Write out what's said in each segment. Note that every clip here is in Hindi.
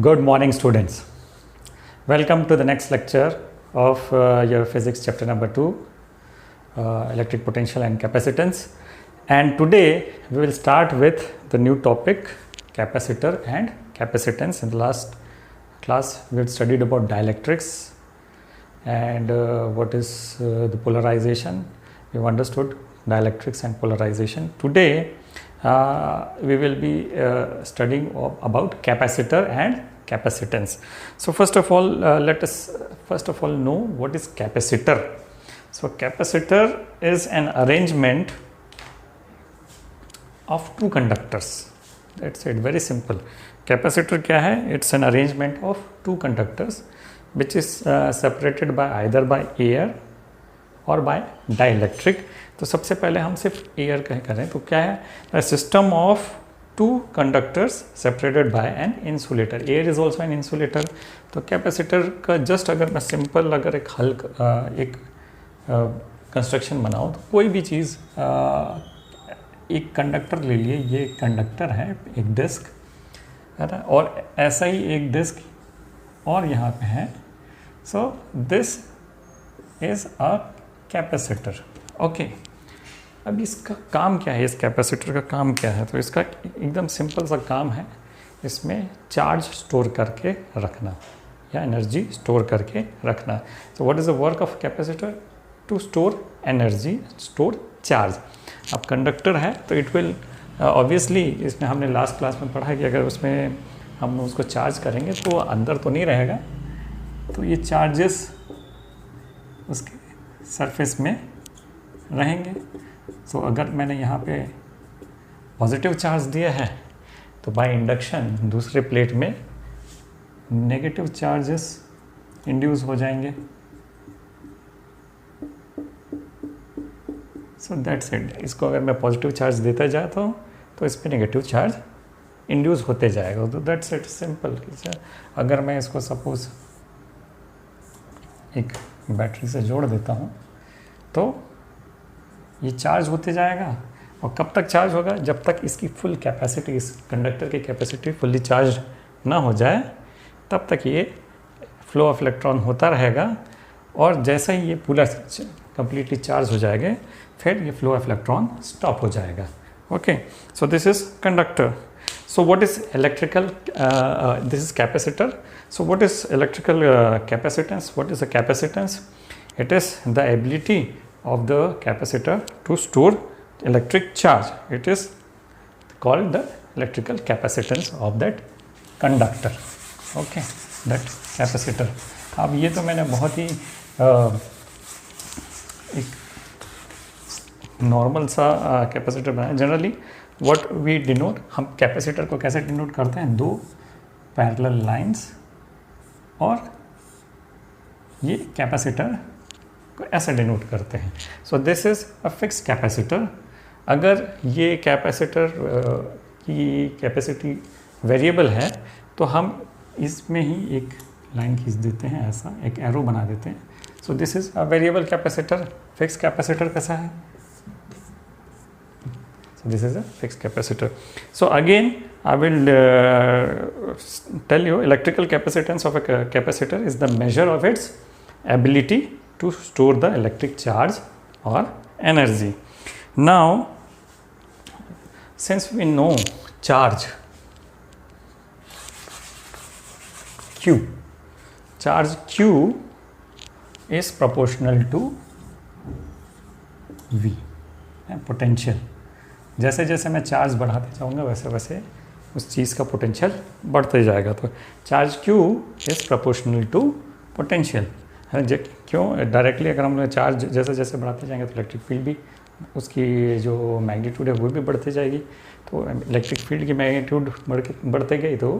Good morning, students. Welcome to the next lecture of your physics chapter number 2, electric potential and capacitance. And today we will start with the new topic, capacitor and capacitance. In the last class we had studied about dielectrics and what is the polarization. We've understood dielectrics and polarization. Today we will be studying about capacitor and capacitance. So first of all, let us know what is capacitor. So capacitor is an arrangement of two conductors. That's it, very simple. Capacitor क्या है? It's an arrangement of two conductors which is separated by either by air और by dielectric. तो सबसे पहले हम सिर्फ एयर करें तो क्या है? System of two conductors separated by an insulator. Air is also an insulator. तो कैपेसिटर का जस्ट अगर मैं सिंपल अगर एक कंस्ट्रक्शन बनाऊँ तो कोई भी चीज़ एक कंडक्टर ले लिए. ये कंडक्टर है, एक डिस्क है ना, और ऐसा ही एक डिस्क और यहाँ पे है. So this is a capacitor. Okay, अब इसका काम क्या है? इस कैपेसिटर का काम क्या है? तो इसका एकदम सिंपल सा काम है, इसमें चार्ज स्टोर करके रखना या एनर्जी स्टोर करके रखना. So what is the work of capacitor? To store energy, store charge. अब कंडक्टर है तो इट विल ऑब्वियसली, इसमें हमने लास्ट क्लास में पढ़ा कि अगर उसमें हम उसको चार्ज करेंगे तो अंदर तो नहीं रहेगा, तो ये चार्जेस उसके सरफेस में रहेंगे. तो अगर मैंने यहाँ पे पॉजिटिव चार्ज दिया है तो बाय इंडक्शन दूसरे प्लेट में नेगेटिव चार्जेस इंड्यूस हो जाएंगे. So that's it. इसको अगर मैं पॉजिटिव चार्ज देता जाता हूँ तो इस पर नेगेटिव चार्ज इंड्यूस होते जाएगा. तो दैट्स इट, सिंपल. अगर मैं इसको सपोज एक बैटरी से जोड़ देता हूँ तो ये चार्ज होते जाएगा. और कब तक चार्ज होगा? जब तक इसकी फुल कैपेसिटी, इस कंडक्टर की कैपेसिटी फुल्ली चार्ज ना हो जाए तब तक ये फ्लो ऑफ इलेक्ट्रॉन होता रहेगा. और जैसे ही ये पूरा कंप्लीटली चार्ज हो जाएगा फिर ये फ्लो ऑफ इलेक्ट्रॉन स्टॉप हो जाएगा. Okay, so this is conductor. So what is electrical? This is capacitor. So what is electrical capacitance? What is a capacitance? It is the ability of the capacitor to store electric charge. It is called the electrical capacitance of that conductor. Okay, that capacitor. अब ये तो मैंने बहुत ही एक नॉर्मल सा कैपेसिटर बनाया. जनरली व्हाट वी डिनोट, हम कैपेसिटर को कैसे डिनोट करते हैं? दो पैरेलल लाइंस और ये कैपेसिटर को ऐसे डिनोट करते हैं. So this is a fix capacitor. अगर ये कैपेसिटर की कैपेसिटी वेरिएबल है तो हम इसमें ही एक लाइन खींच देते हैं, ऐसा एक एरो बना देते हैं. So this is a variable capacitor. Fix capacitor कैसा है? So this is a fixed capacitor. So again I will tell you, electrical capacitance of a capacitor is the measure of its ability to store the electric charge or energy. Now since we know charge Q, charge Q is proportional to V, potential. जैसे जैसे मैं चार्ज बढ़ाते जाऊँगा वैसे वैसे उस चीज़ का पोटेंशियल बढ़ते जाएगा. तो charge Q is proportional to potential. क्यों? डायरेक्टली अगर हम चार्ज जैसे जैसे बढ़ाते जाएंगे तो इलेक्ट्रिक फील्ड भी, उसकी जो मैग्नीट्यूड है वो भी बढ़ती जाएगी. तो इलेक्ट्रिक फील्ड की मैग्नीट्यूड बढ़ते गई तो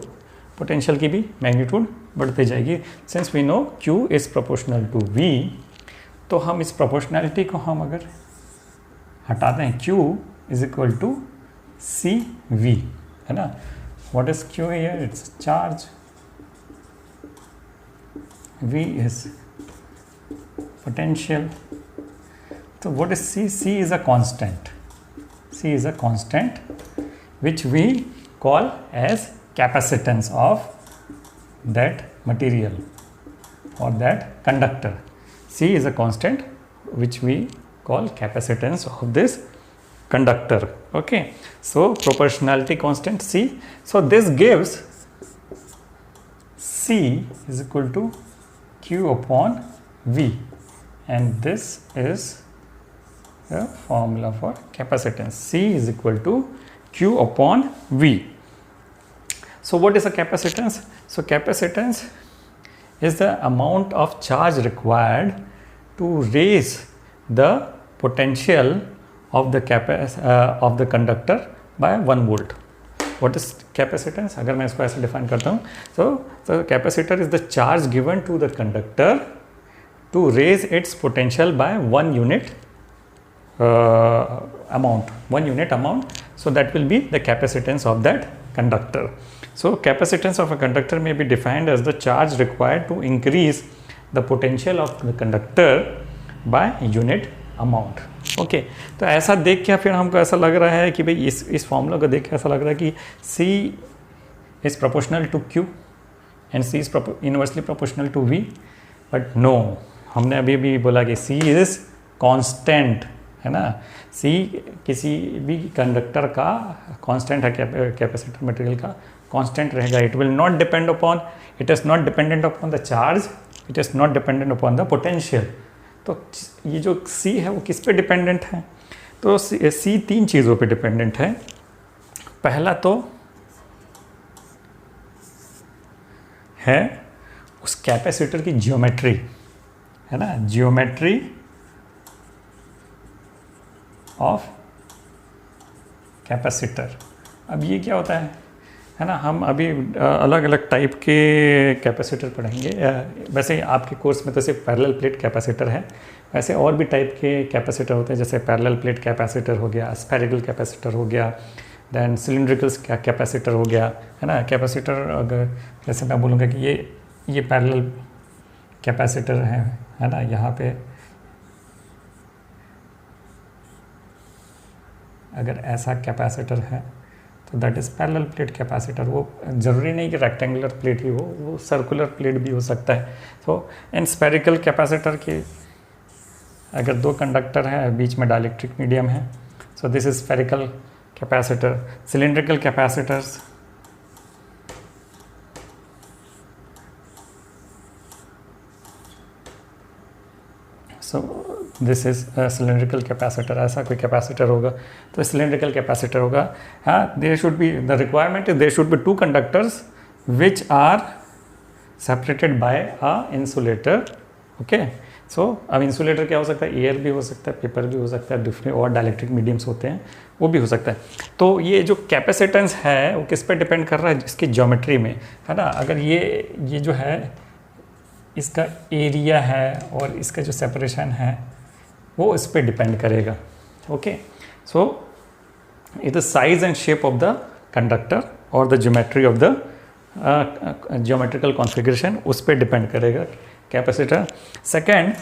पोटेंशियल की भी मैग्नीट्यूड बढ़ती जाएगी. Since we know Q is proportional to V, तो हम इस प्रोपोर्शनैलिटी को हम अगर हटाते हैं, Q is equal to CV, है ना. What is Q here? It's charge. V is potential. So what is C? C is a constant. C is a constant which we call as capacitance of that material or that conductor. C is a constant which we call capacitance of this conductor. Okay, so proportionality constant C. So this gives C is equal to Q upon V, and this is the formula for capacitance. C is equal to Q upon V. So what is a capacitance? So capacitance is the amount of charge required to raise the potential of the conductor by 1 volt. What is capacitance? अगर मैं इसको ऐसे डिफाइन करता हूँ, so capacitor is the charge given to the conductor to raise its potential by 1 unit amount. So that will be the capacitance of that conductor. So capacitance of a conductor may be defined as the charge required to increase the potential of the conductor by unit amount. Okay, तो ऐसा देख के फिर हमको ऐसा लग रहा है कि भाई इस फॉर्मूला को देख के ऐसा लग रहा है कि C is proportional to Q and C is inversely proportional to V, but no, हमने अभी भी बोला कि C is constant, है ना. C किसी भी कंडक्टर का कांस्टेंट है, कैपेसिटर मटेरियल का कांस्टेंट रहेगा. It will not depend upon, it is not dependent upon the charge, it is not dependent upon the potential. तो ये जो C है वो किस पे डिपेंडेंट है? तो C 3 चीज़ों पे डिपेंडेंट है. पहला तो है उस कैपेसिटर की जियोमेट्री, है ना, जियोमेट्री ऑफ कैपेसिटर. अब ये क्या होता है ना, हम अभी अलग अलग टाइप के कैपेसिटर पढ़ेंगे. वैसे आपके कोर्स में तो सिर्फ पैरेलल प्लेट कैपेसिटर है, वैसे और भी टाइप के कैपेसिटर होते हैं, जैसे पैरेलल प्लेट कैपेसिटर हो गया, स्फेरिकल कैपेसिटर हो गया, देन सिलिंड्रिकल कैपेसिटर हो गया, है ना. कैपेसिटर अगर जैसे मैं बोलूँगा कि ये पैरेलल कैपेसिटर है ना, यहाँ पे अगर ऐसा कैपेसिटर है तो that is parallel plate capacitor. वो ज़रूरी नहीं कि रेक्टेंगुलर प्लेट ही हो, वो सर्कुलर प्लेट भी हो सकता है. तो इन स्फेरिकल कैपेसिटर के अगर 2 कंडक्टर हैं, बीच में डाइलेक्ट्रिक मीडियम है, so this is spherical capacitor. Cylindrical capacitors this is cylindrical capacitor. ऐसा कोई कैपेसिटर होगा तो सिलिंड्रिकल कैपेसिटर होगा. हाँ, there should be, the requirement is there should be 2 conductors which are separated by a insulator. Okay, so अब इंसुलेटर क्या हो सकता है? एयर भी हो सकता है, पेपर भी हो सकता है, डिफरेंट और डाइलेक्ट्रिक मीडियम्स होते हैं, वो भी हो सकता है. तो ये जो कैपेसिटेंस है वो किस पे डिपेंड कर रहा है? इसकी ज्योमेट्री में, है ना. अगर ये जो है इसका एरिया है और इसका जो सेपरेशन है वो इस पे डिपेंड करेगा. Okay, so it the size and shape of the conductor और the geometry of the geometrical configuration उस पे डिपेंड करेगा capacitor. Second,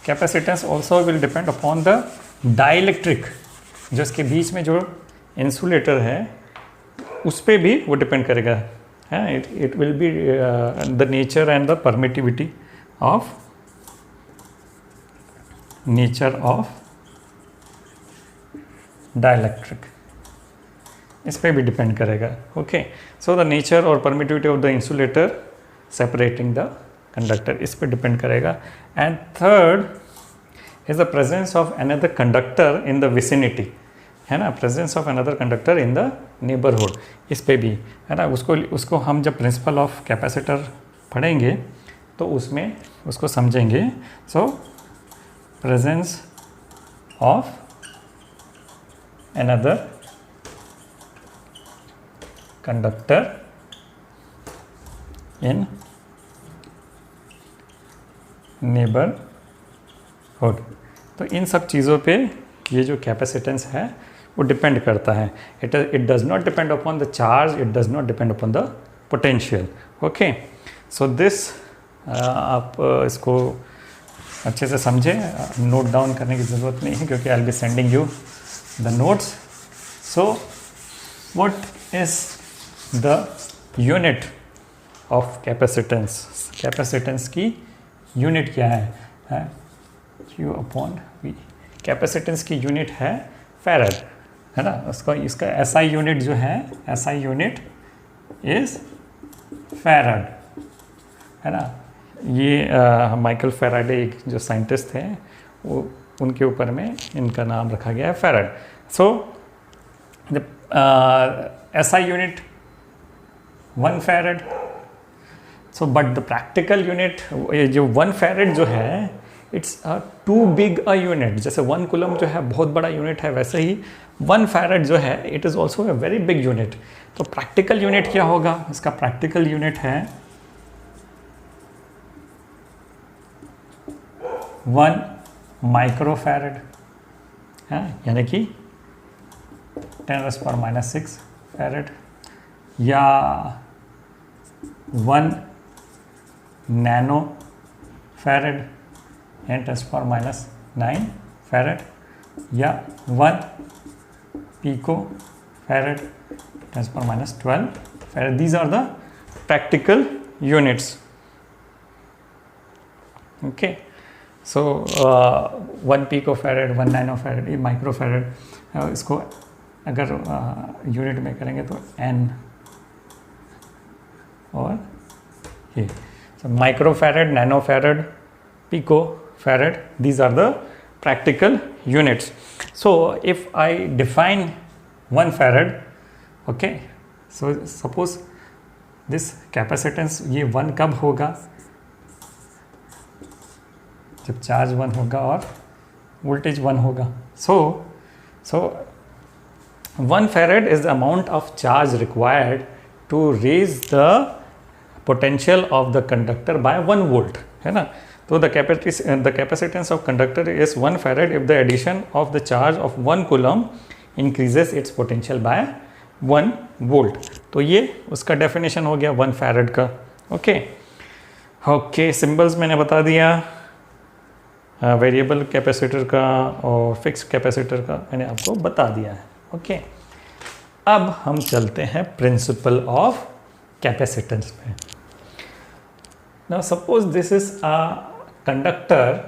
capacitance also will depend upon the dielectric, जो इसके बीच में जो इंसुलेटर है उस पर भी वो डिपेंड करेगा. It will be the nature and the permittivity of dielectric, इस पे भी डिपेंड करेगा. ओके, सो द नेचर और permittivity of the insulator separating the conductor, इस पे डिपेंड करेगा. And third is the presence of another conductor in the vicinity, है ना, presence of another conductor in the neighbourhood, इस पे भी, है ना. उसको हम जब प्रिंसिपल ऑफ कैपेसिटर पढ़ेंगे तो उसमें उसको समझेंगे. So presence of another conductor in neighbourhood. तो इन सब चीज़ों पे ये जो कैपेसिटेंस है वो डिपेंड करता है. It does not depend upon the charge, it does not depend upon the potential. Okay, so this आप इसको अच्छे से समझें. नोट डाउन करने की ज़रूरत नहीं है क्योंकि I will be sending you the notes. So what is the unit of capacitance, capacitance की यूनिट क्या है Q अपॉन V। कैपेसिटेंस की यूनिट है फैराड, है ना। उसका इसका SI यूनिट जो है, SI यूनिट इज फैराड, है ना। ये माइकल फैराडे एक जो साइंटिस्ट थे, वो उनके ऊपर में इनका नाम रखा गया है farad. So SI unit 1 farad. So but the practical unit, जो 1 फैराड जो है, it's too big a unit. जैसे 1 कूलम जो है बहुत बड़ा यूनिट है, वैसे ही 1 फैराड जो है it is also a very big unit. तो प्रैक्टिकल यूनिट क्या होगा? इसका प्रैक्टिकल यूनिट है 1 माइक्रो फैराड, है, यानी कि 10⁻⁻⁶ फैराड, या 1 नैनो फैराड 10⁻⁹ फैराड, या 1 pico farad 10⁻12 farad. These are the practical units. Okay, so 1 pico farad, 1 nano farad, ये माइक्रो फैराड। इसको अगर यूनिट में करेंगे तो N और ये micro farad, nano farad, pico farad, these are the practical units. So if I define 1 farad, okay, so suppose this capacitance, ये 1 कब होगा? जब चार्ज 1 होगा और वोल्टेज 1 होगा। So 1 farad is the amount of charge required to raise the potential of the conductor by 1 volt, है ना। तो the capacitance of conductor is 1 farad if the addition of the charge of 1 coulomb increases its potential by 1 volt। तो ये उसका डेफिनेशन हो गया 1 farad का। ओके, सिंबल्स मैंने बता दिया, वेरिएबल कैपेसिटर का और फिक्स कैपेसिटर का मैंने आपको बता दिया है। ओके, अब हम चलते हैं प्रिंसिपल ऑफ कैपेसिटेंस में। Now suppose this is a conductor,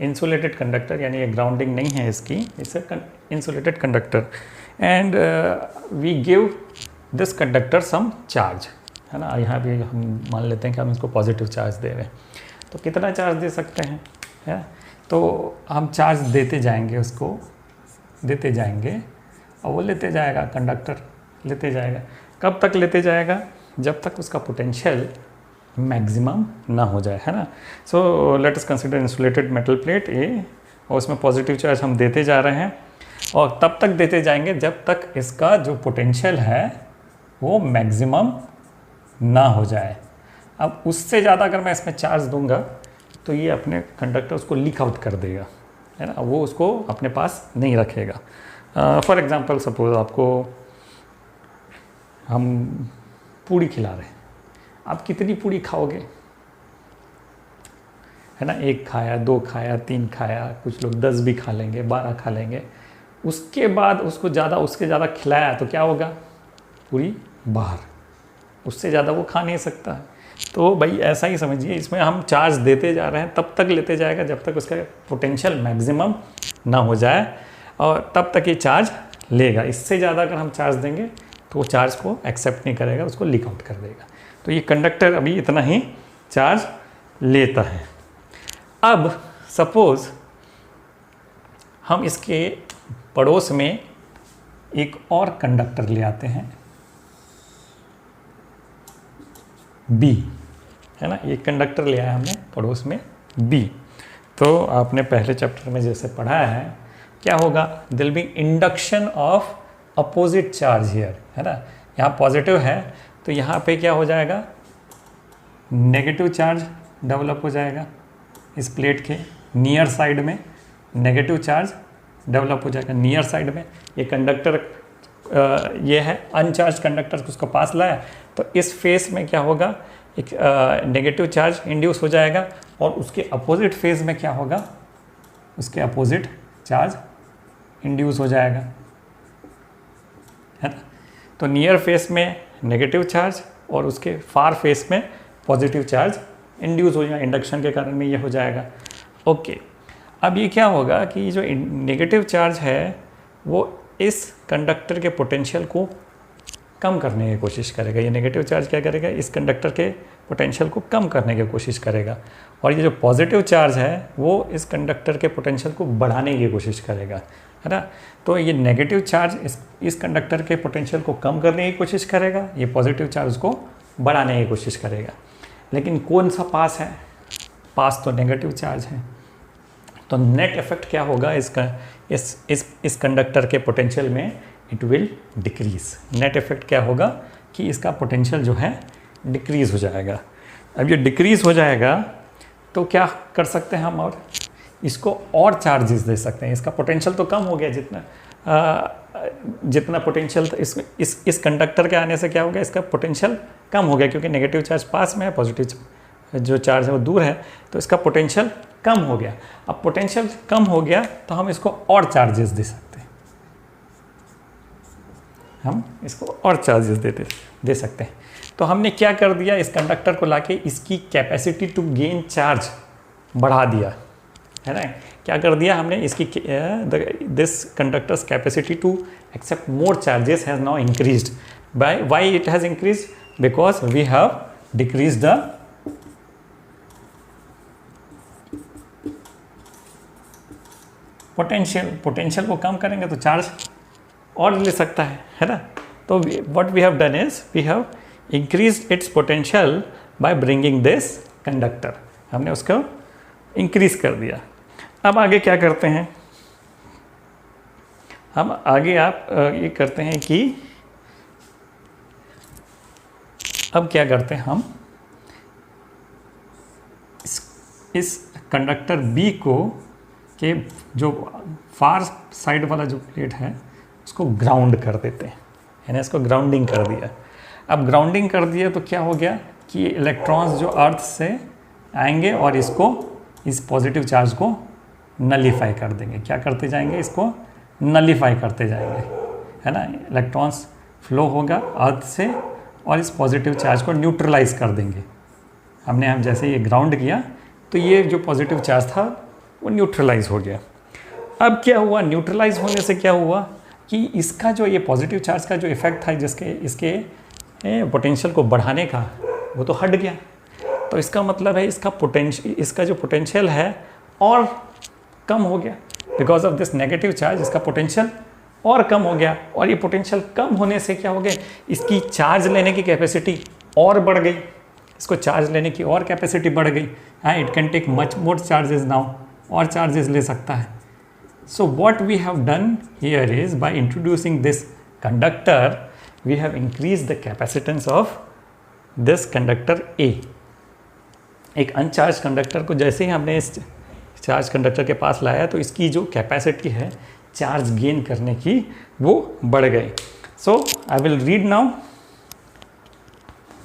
insulated conductor, यानी ये ग्राउंडिंग नहीं है इसकी, it's a insulated conductor, and we give this conductor some charge, है ना। यहाँ भी हम मान लेते हैं कि हम इसको पॉजिटिव चार्ज दे रहे हैं, तो कितना चार्ज दे सकते हैं, है। तो हम चार्ज देते जाएंगे, उसको देते जाएंगे और वो लेते जाएगा, कंडक्टर लेते जाएगा। कब तक लेते जाएगा? जब तक उसका पोटेंशियल मैक्सिमम ना हो जाए, है ना। So let us consider insulated metal plate A, और उसमें पॉजिटिव चार्ज हम देते जा रहे हैं, और तब तक देते जाएंगे जब तक इसका जो पोटेंशियल है वो मैक्सिमम ना हो जाए। अब उससे ज़्यादा अगर मैं इसमें चार्ज दूंगा तो ये अपने कंडक्टर उसको लीक आउट कर देगा, है ना, वो उसको अपने पास नहीं रखेगा। फॉर एग्जांपल सपोज आपको हम पूड़ी खिला रहे हैं, आप कितनी पूड़ी खाओगे, है ना। 1 खाया, 2 खाया, 3 खाया, कुछ लोग 10 भी खा लेंगे, 12 खा लेंगे। उसके बाद उसको उसके ज़्यादा खिलाया तो क्या होगा? पूरी बाहर, उससे ज़्यादा वो खा नहीं सकता है। तो भाई ऐसा ही समझिए, इसमें हम चार्ज देते जा रहे हैं, तब तक लेते जाएगा जब तक उसका पोटेंशियल मैक्सिमम ना हो जाए, और तब तक ये चार्ज लेगा। इससे ज़्यादा अगर हम चार्ज देंगे तो वो चार्ज को एक्सेप्ट नहीं करेगा, उसको लीक आउट कर देगा। तो ये कंडक्टर अभी इतना ही चार्ज लेता है। अब सपोज हम इसके पड़ोस में एक और कंडक्टर ले आते हैं बी, है ना। एक कंडक्टर ले आया हमने पड़ोस में बी। तो आपने पहले चैप्टर में जैसे पढ़ा है, क्या होगा? There'll be induction of opposite charge here, है ना। यहाँ पॉजिटिव है तो यहाँ पे क्या हो जाएगा? नेगेटिव चार्ज डेवलप हो जाएगा। इस प्लेट के नियर साइड में नेगेटिव चार्ज डेवलप हो जाएगा, नियर साइड में। ये कंडक्टर ये है अनचार्ज कंडक्टर, उसको पास लाया तो इस फेस में क्या होगा? एक नेगेटिव चार्ज इंड्यूस हो जाएगा, और उसके अपोजिट फेज में क्या होगा? उसके अपोजिट चार्ज इंड्यूस हो जाएगा, है ना। तो नियर फेस में नेगेटिव चार्ज और उसके फार फेस में पॉजिटिव चार्ज इंड्यूस हो जाएगा, इंडक्शन के कारण में ये हो जाएगा। ओके, अब ये क्या होगा कि जो नेगेटिव चार्ज है वो इस कंडक्टर के पोटेंशियल को कम करने की कोशिश करेगा। ये नेगेटिव चार्ज क्या करेगा, इस कंडक्टर के पोटेंशियल को कम करने की कोशिश करेगा, और ये जो पॉजिटिव चार्ज है वो इस कंडक्टर के पोटेंशियल को बढ़ाने की कोशिश करेगा, है ना। तो ये नेगेटिव चार्ज इस कंडक्टर के पोटेंशियल को कम करने की कोशिश करेगा, ये पॉजिटिव चार्ज को बढ़ाने की कोशिश करेगा। लेकिन कौन सा पास है, पास तो नेगेटिव चार्ज है। तो नेट इफेक्ट क्या होगा इसका, इस कंडक्टर के पोटेंशियल में it will decrease. Net effect क्या होगा कि इसका पोटेंशियल जो है डिक्रीज हो जाएगा। अब ये डिक्रीज हो जाएगा तो क्या कर सकते हैं हम, और इसको और चार्जेस दे सकते हैं। इसका पोटेंशियल तो कम हो गया, जितना पोटेंशियल इस कंडक्टर के आने से क्या हो गया, इसका पोटेंशियल कम हो गया, क्योंकि नेगेटिव चार्ज पास में है, पॉजिटिव जो चार्ज है वो दूर है, तो इसका पोटेंशियल कम हो गया। अब पोटेंशियल कम हो गया तो हम इसको और चार्जेस दे सकते हैं, हम इसको और चार्जेस दे सकते हैं। तो हमने क्या कर दिया, इस कंडक्टर को लाके इसकी कैपेसिटी टू गेन चार्ज बढ़ा दिया, है ना। क्या कर दिया हमने, इसकी this conductor's capacity to accept more charges has now increased by, why it has increased, because we have decrease the potential को कम करेंगे तो चार्ज और ले सकता है ना। तो what we have done is we have increase its potential by bringing this conductor, हमने उसको इंक्रीज कर दिया। अब आगे क्या करते हैं हम, आगे आप ये करते हैं कि अब क्या करते हैं हम, इस कंडक्टर B को के जो फार साइड वाला जो प्लेट है उसको ग्राउंड कर देते हैं, यानी इसको ग्राउंडिंग कर दिया। अब ग्राउंडिंग कर दिया तो क्या हो गया कि इलेक्ट्रॉन्स जो अर्थ से आएंगे और इस पॉजिटिव चार्ज को नलीफाई कर देंगे। क्या करते जाएंगे, इसको नलीफाई करते जाएंगे, है ना। इलेक्ट्रॉन्स फ्लो होगा अर्थ से और इस पॉजिटिव चार्ज को न्यूट्रलाइज कर देंगे। हम जैसे ये ग्राउंड किया तो ये जो पॉजिटिव चार्ज था वो न्यूट्रलाइज हो गया। अब क्या हुआ, न्यूट्रलाइज होने से क्या हुआ कि इसका जो ये पॉजिटिव चार्ज का जो इफेक्ट था इसके पोटेंशियल को बढ़ाने का, वो तो हट गया। तो इसका मतलब है इसका जो पोटेंशियल है और कम हो गया, because of this negative charge इसका पोटेंशियल और कम हो गया। और ये पोटेंशियल कम होने से क्या हो गया, इसकी चार्ज लेने की कैपेसिटी और बढ़ गई, इसको चार्ज लेने की और कैपेसिटी बढ़ गई। हाँ, it can take much more charges now, और चार्जेस ले सकता है। So what we have done here is by introducing this conductor we have increase the capacitance of this conductor A। एक अनचार्ज कंडक्टर को जैसे ही हमने इस चार्ज कंडक्टर के पास लाया तो इसकी जो कैपेसिटी है चार्ज गेन करने की वो बढ़ गई। सो आई विल रीड नाउ,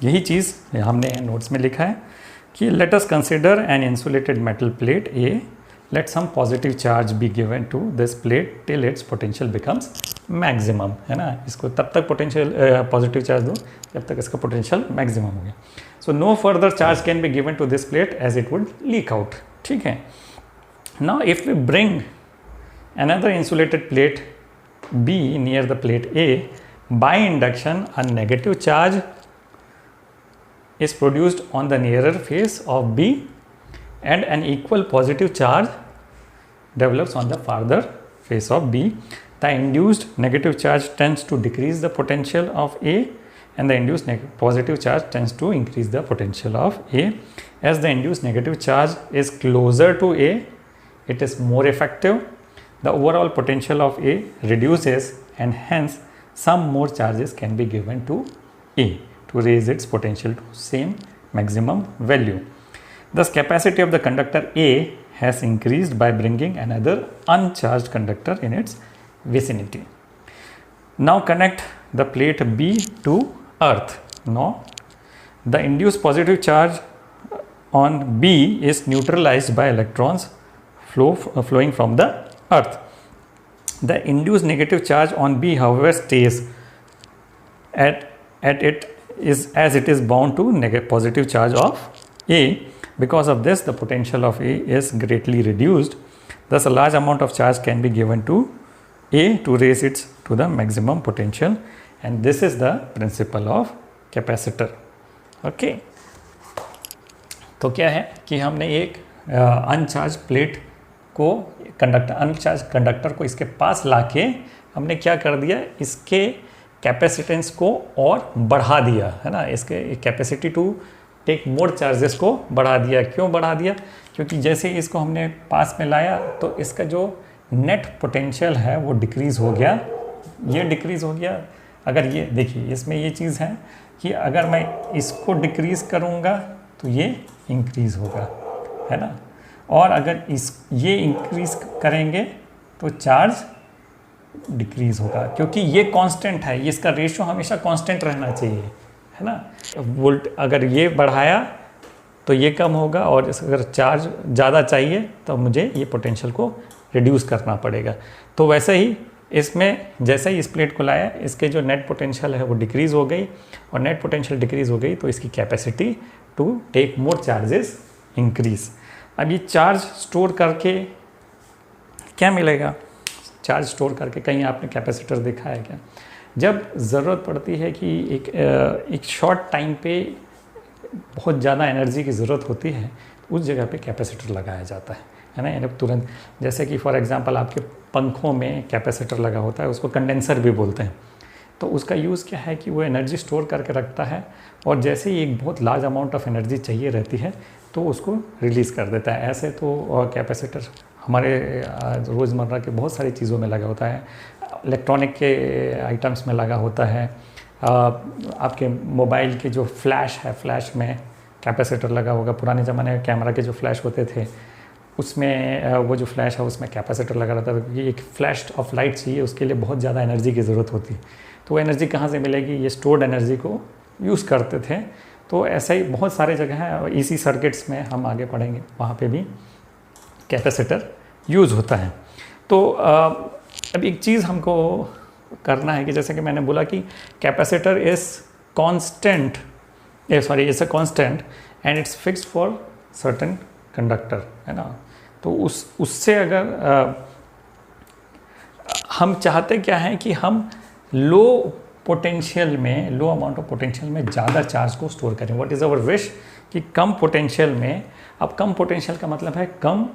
यही चीज़ हमने नोट्स में लिखा है कि let us consider an insulated metal plate A, let some positive charge be given to this plate till its potential becomes maximum, है ना। इसको तब तक पोटेंशियल पॉजिटिव चार्ज दो जब तक इसका पोटेंशियल मैक्सिमम हो गया। So no further charge can be given to this plate as it would leak out, ठीक है। Now if we bring another insulated plate B near the plate A, by induction a negative charge is produced on the nearer face of B and an equal positive charge develops on the farther face of B. The induced negative charge tends to decrease the potential of A and the induced positive charge tends to increase the potential of A. As the induced negative charge is closer to A, it is more effective. The overall potential of A reduces and hence some more charges can be given to A to raise its potential to same maximum value. Thus, capacity of the conductor A has increased by bringing another uncharged conductor in its vicinity. Now connect the plate B to earth. Now, the induced positive charge on B is neutralized by electrons flowing from the earth. The induced negative charge on B, however, stays at is as it is bound to positive charge of A. Because of this, the potential of A is greatly reduced. Thus, a large amount of charge can be given to A to raise it to the maximum potential, and this is the principle of capacitor. Okay. तो क्या है कि हमने एक अनचार्ज प्लेट को अनचार्ज कंडक्टर को इसके पास लाके हमने क्या कर दिया, इसके कैपेसिटेंस को और बढ़ा दिया, है ना, इसके capacity to take more charges को बढ़ा दिया। क्यों बढ़ा दिया? क्योंकि जैसे इसको हमने पास में लाया तो इसका जो नेट पोटेंशियल है वो डिक्रीज़ हो गया, ये डिक्रीज़ हो गया। अगर ये देखिए इसमें ये चीज़ है कि अगर मैं इसको डिक्रीज़ करूँगा तो ये इंक्रीज़ होगा, है ना, और अगर ये इंक्रीज़ करेंगे तो चार्ज डिक्रीज़ होगा, क्योंकि ये कांस्टेंट है, ये इसका रेशियो हमेशा कांस्टेंट रहना चाहिए, है ना। वोल्ट अगर ये बढ़ाया तो ये कम होगा, और अगर चार्ज ज़्यादा चाहिए तो मुझे ये पोटेंशियल को रिड्यूस करना पड़ेगा। तो वैसे ही इसमें जैसे ही इस प्लेट को लाया, इसके जो नेट पोटेंशियल है वो डिक्रीज़ हो गई, और नेट पोटेंशियल डिक्रीज़ हो गई तो इसकी capacity to take more charges increase. अब ये चार्ज स्टोर करके क्या मिलेगा? चार्ज स्टोर करके कहीं आपने कैपेसिटर देखा है क्या? जब ज़रूरत पड़ती है कि एक शॉर्ट टाइम पे बहुत ज़्यादा एनर्जी की ज़रूरत होती है, उस जगह पे कैपेसिटर लगाया जाता है ना, यानी तुरंत। जैसे कि फॉर एग्जांपल आपके पंखों में कैपेसिटर लगा होता है, उसको कंडेंसर भी बोलते हैं। तो उसका यूज़ क्या है कि वो एनर्जी स्टोर करके रखता है, और जैसे ही एक बहुत लार्ज अमाउंट ऑफ एनर्जी चाहिए रहती है तो उसको रिलीज़ कर देता है। ऐसे तो कैपेसिटर हमारे रोज़मर्रा के बहुत सारी चीज़ों में लगा होता है, इलेक्ट्रॉनिक के आइटम्स में लगा होता है, आपके मोबाइल के जो फ्लैश है, फ्लैश में कैपेसिटर लगा होगा। पुराने ज़माने में कैमरा के जो फ्लैश होते थे उसमें वो जो फ्लैश है उसमें कैपेसिटर लगा रहता है, क्योंकि एक फ्लैश ऑफ लाइट चाहिए, उसके लिए बहुत ज़्यादा एनर्जी की ज़रूरत होती है। तो वो एनर्जी कहाँ से मिलेगी? ये स्टोर्ड एनर्जी को यूज़ करते थे। तो ऐसा ही बहुत सारे जगह हैं, इसी सर्किट्स में हम आगे पढ़ेंगे, वहाँ पे भी कैपेसिटर यूज़ होता है। तो अब एक चीज़ हमको करना है कि जैसे कि मैंने बोला कि capacitor is constant, it's a constant and it's fixed for certain conductor, है ना। तो उससे अगर हम चाहते क्या हैं कि हम लो पोटेंशियल में, लो अमाउंट ऑफ पोटेंशियल में ज़्यादा चार्ज को स्टोर करें। व्हाट इज़ आवर विश कि कम पोटेंशियल में, अब कम पोटेंशियल का मतलब है कम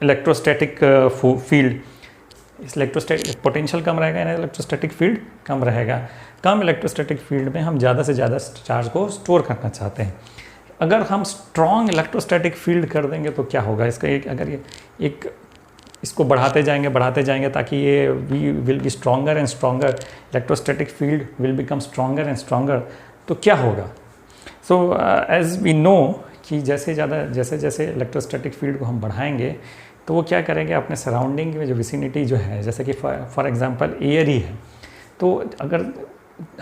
इलेक्ट्रोस्टैटिक फील्ड, इस इलेक्ट्रोस्टैटिक पोटेंशियल कम रहेगा, यानी इलेक्ट्रोस्टैटिक फील्ड कम रहेगा। कम इलेक्ट्रोस्टैटिक फील्ड में हम ज़्यादा से ज़्यादा चार्ज को स्टोर करना चाहते हैं। अगर हम स्ट्रॉन्ग इलेक्ट्रोस्टैटिक फील्ड कर देंगे तो क्या होगा? इसका इसको बढ़ाते जाएंगे ताकि ये we will be stronger and stronger, electrostatic field will become stronger and stronger. तो क्या होगा? सो एज वी नो कि जैसे जैसे इलेक्ट्रोस्टैटिक फील्ड को हम बढ़ाएंगे तो वो क्या करेंगे, अपने सराउंडिंग में जो विसिनिटी जो है, जैसे कि फॉर एग्जांपल एयर ही है, तो अगर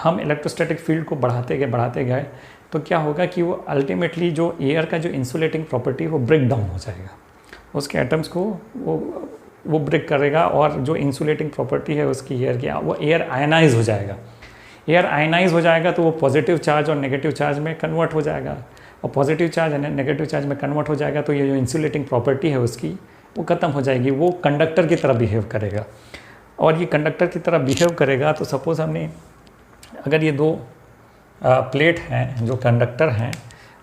हम इलेक्ट्रोस्टैटिक फील्ड को बढ़ाते गए तो क्या होगा कि वो अल्टीमेटली जो एयर का जो इंसुलेटिंग प्रॉपर्टी वो ब्रेक डाउन हो जाएगा, उसके एटम्स को वो ब्रेक करेगा, और जो इंसुलेटिंग प्रॉपर्टी है उसकी एयर की, वो एयर आयनाइज हो जाएगा। एयर आयनाइज हो जाएगा तो वो पॉजिटिव चार्ज और नेगेटिव चार्ज में कन्वर्ट हो जाएगा, और पॉजिटिव चार्ज और नेगेटिव चार्ज में कन्वर्ट हो जाएगा तो ये जो इंसुलेटिंग प्रॉपर्टी है उसकी वो ख़त्म हो जाएगी, वो कंडक्टर की तरह बिहेव करेगा। और ये कंडक्टर की तरह बिहेव करेगा तो सपोज़ हमने, अगर ये दो प्लेट हैं जो कंडक्टर हैं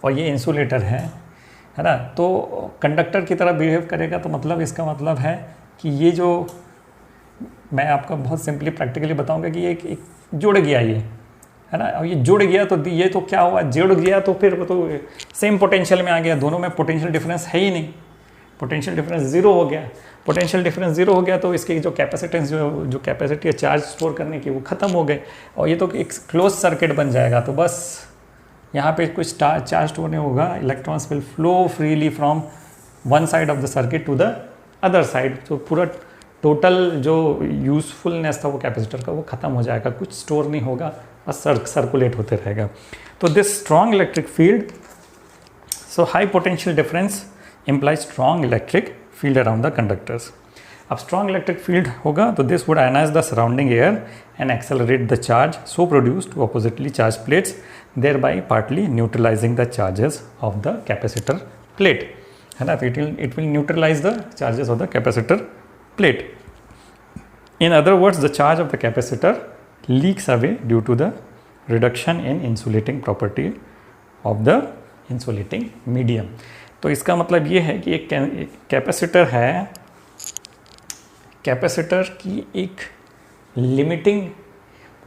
और ये इंसुलेटर है ना, तो कंडक्टर की तरह बिहेव करेगा, तो मतलब इसका मतलब है कि ये जो, मैं आपको बहुत सिंपली प्रैक्टिकली बताऊंगा कि ये एक जुड़ गया ये, है ना, और ये जुड़ गया तो ये तो क्या हुआ, जुड़ गया तो फिर वो तो सेम पोटेंशियल में आ गया, दोनों में पोटेंशियल डिफरेंस है ही नहीं, पोटेंशियल डिफरेंस ज़ीरो हो गया। पोटेंशियल डिफरेंस ज़ीरो हो गया तो इसकी जो कैपेसिटेंस जो कैपेसिटी है चार्ज स्टोर करने की वो ख़त्म हो गई, और ये तो एक क्लोज सर्किट बन जाएगा। तो बस यहाँ पे कुछ चार्ज स्टोर नहीं होगा, electrons will flow freely from one side of the circuit to the other side. तो पूरा टोटल जो यूज़फुलनेस था वो कैपेसिटर का वो ख़त्म हो जाएगा, कुछ स्टोर नहीं होगा, बस सर्कुलेट होते रहेगा। तो this strong electric field, so high potential difference implies strong electric field around the conductors. अब स्ट्रॉन्ग इलेक्ट्रिक फील्ड होगा तो this would ionise the surrounding air and accelerate the charge so produce two oppositely charge plates, thereby partly neutralising the charges of the capacitor plate, है ना. तो it will neutralise the charges of the capacitor plate. In other words, the charge of the capacitor leaks away due to the reduction in insulating property of the insulating medium. तो इसका मतलब ये है कि एक कैपेसिटर है, कैपेसिटर की एक लिमिटिंग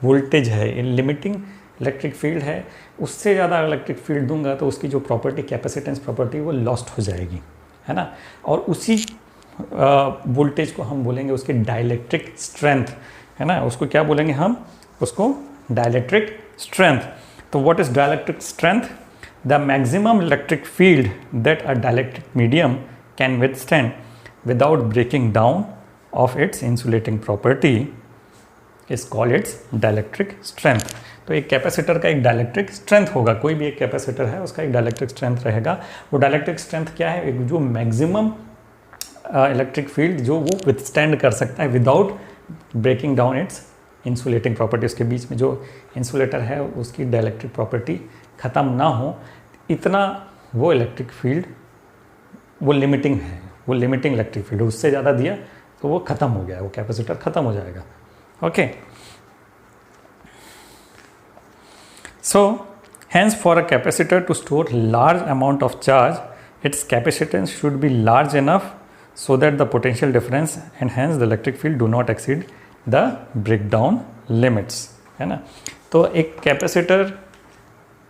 वोल्टेज है, लिमिटिंग इलेक्ट्रिक फील्ड है. उससे ज़्यादा इलेक्ट्रिक फील्ड दूंगा तो उसकी जो प्रॉपर्टी, कैपेसिटेंस प्रॉपर्टी, वो लॉस्ट हो जाएगी, है ना. और उसी वोल्टेज को हम बोलेंगे उसकी डाइलेक्ट्रिक स्ट्रेंथ, है ना. उसको क्या बोलेंगे हम? उसको डाइलेक्ट्रिक स्ट्रेंथ. तो what is dielectric strength? The maximum electric field that a dielectric medium can withstand without breaking down of its insulating property is called its dielectric strength. तो एक कैपेसिटर का एक डाइलेक्ट्रिक स्ट्रेंथ होगा, कोई भी एक कैपेसिटर है उसका एक डाइलेक्ट्रिक स्ट्रेंथ रहेगा. वो डाइलेक्ट्रिक स्ट्रेंथ क्या है? एक जो मैक्सिमम इलेक्ट्रिक फील्ड जो वो विथस्टैंड कर सकता है without breaking down its insulating property. उसके बीच में जो इंसुलेटर है उसकी डाइलेक्ट्रिक प्रॉपर्टी ख़त्म ना हो, इतना वो इलेक्ट्रिक फील्ड वो लिमिटिंग है, वो लिमिटिंग इलेक्ट्रिक फील्ड. उससे ज़्यादा दिया तो वो ख़त्म हो गया, वो कैपेसिटर ख़त्म हो जाएगा. Okay. So, hence for a capacitor to store large amount of charge, its capacitance should be large enough so that the potential difference and hence the electric field do not exceed the breakdown limits, है ना. तो एक कैपेसिटर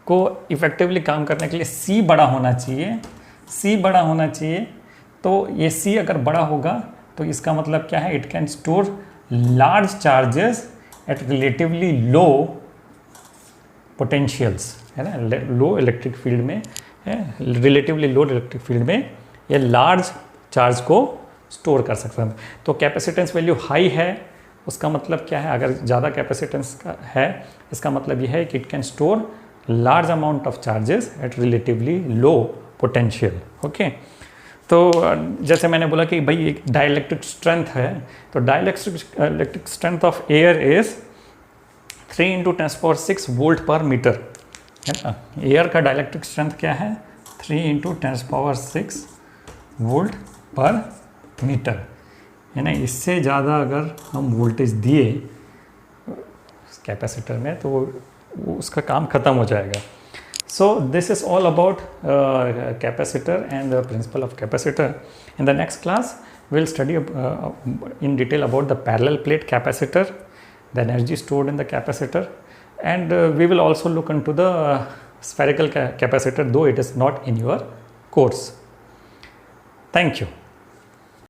को इफेक्टिवली काम करने के लिए C बड़ा होना चाहिए, C बड़ा होना चाहिए. तो ये C अगर बड़ा होगा तो इसका मतलब क्या है? It can store large charges at relatively low potentials, है ना. लो इलेक्ट्रिक फील्ड में, रिलेटिवली लो इलेक्ट्रिक फील्ड में ये लार्ज चार्ज को स्टोर कर सकते हैं. तो कैपेसिटेंस वैल्यू हाई है, उसका मतलब क्या है? अगर ज़्यादा कैपेसिटेंस का है, इसका मतलब ये है कि it can store large amount of charges at relatively low potential. Okay. तो जैसे मैंने बोला कि भाई एक डाइलेक्ट्रिक स्ट्रेंथ है, तो dielectric strength of air is 3 × 10⁶ volt पर मीटर, है ना. एयर का डाइलेक्ट्रिक स्ट्रेंथ क्या है? 3 × 10⁶ वोल्ट पर मीटर, है ना. इससे ज़्यादा अगर हम वोल्टेज दिए कैपेसिटर में तो उसका काम ख़त्म हो जाएगा. So this is all about capacitor and the principle of capacitor. In the next class we'll study in detail about the parallel plate capacitor, the energy stored in the capacitor, and we will also look into the spherical capacitor, though it is not in your course. Thank you.